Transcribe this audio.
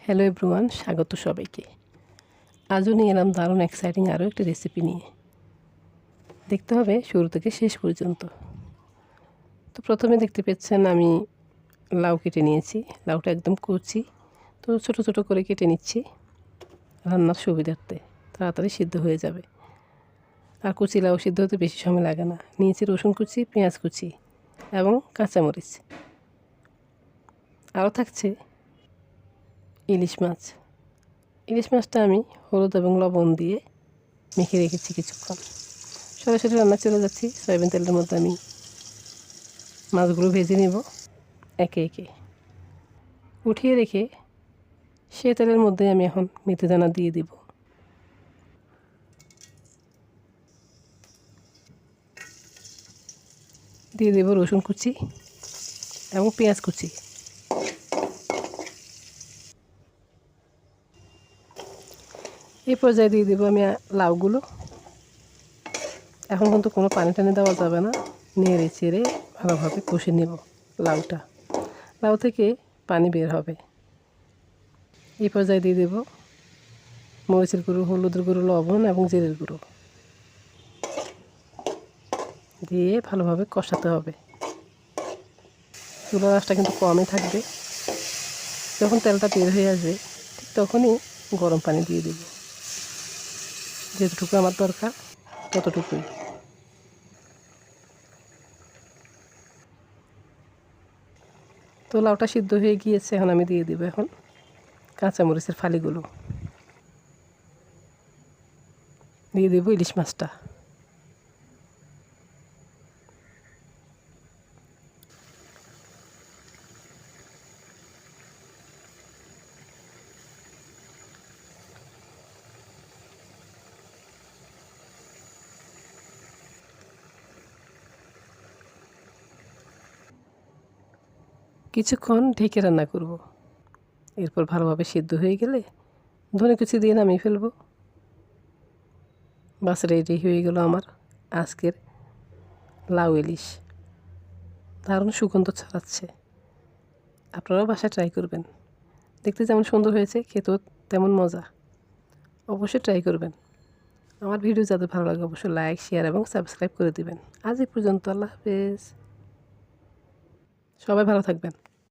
Hello everyone, স্বাগত সবাইকে। আজও নিয়ে এলাম দারুণ এক্সাইটিং আরও একটি রেসিপি নিয়ে। দেখতে হবে শুরু থেকে শেষ পর্যন্ত। তো প্রথমে দেখতে পাচ্ছেন আমি লাউ কেটে নিয়েছি। লাউটা একদম কচি, তো ছোট ছোট করে কেটে নিচ্ছি রান্নার সুবিধার্থে, তাড়াতাড়ি সিদ্ধ হয়ে যাবে। আর কচি লাউ সিদ্ধ হতে বেশি সময় লাগে না। নিয়েছি রসুন কুচি, পেঁয়াজ কুচি এবং কাঁচামরিচ। আরও থাকছে ইলিশ মাছ। ইলিশ মাছটা আমি হলুদ এবং লবণ দিয়ে মেখে রেখেছি কিছুক্ষণ। সরাসরি রান্না চলে যাচ্ছি। সয়াবিন তেলের মধ্যে আমি মাছগুলো ভেজে নেব একে একে। উঠিয়ে রেখে সে তেলের মধ্যে আমি এখন মেথি দানা দিয়ে দিব। দিয়ে দেব রসুন কুচি এবং পেঁয়াজ কুচি। এই পর্যায়ে দিয়ে দেবো আমি লাউগুলো। এখন কিন্তু কোনো পানি টানি দেওয়া যাবে না। নেড়ে চেড়ে ভালোভাবে কষে নেব লাউটা। লাউ থেকে পানি বের হবে। এই পর্যায়ে দিয়ে দেব মরিচের গুঁড়ো, হলুদের গুঁড়ো, লবণ এবং জিরের গুঁড়ো দিয়ে ভালোভাবে কষাতে হবে। চুলার আঁচটা কিন্তু কমই থাকবে। যখন তেলটা বের হয়ে আসবে ঠিক তখনই গরম পানি দিয়ে দেব। যেটুকু আমার দরকার ততটুকুই। তো লাউটা সিদ্ধ হয়ে গিয়েছে। এখন আমি দিয়ে দেবো কাঁচামরিচের ফালিগুলো। দিয়ে দেবো ইলিশ মাছটা। কিছুক্ষণ ঢেকে রান্না করব। এরপর ভালোভাবে সিদ্ধ হয়ে গেলে ধনে কুচি দিয়ে নামিয়ে ফেলবো। বাস রেডি হয়ে গেল আমার আজকের লাউ ইলিশ। দারুণ সুগন্ধ ছড়াচ্ছে। আপনারাও বাসায় ট্রাই করবেন। দেখতে যেমন সুন্দর হয়েছে, খেতেও তেমন মজা। অবশ্যই ট্রাই করবেন। আমার ভিডিও যাদের ভালো লাগে অবশ্যই লাইক, শেয়ার এবং সাবস্ক্রাইব করে দিবেন। আজ এই পর্যন্ত। আল্লাহ হাফেজ। সবাই ভালো থাকবেন।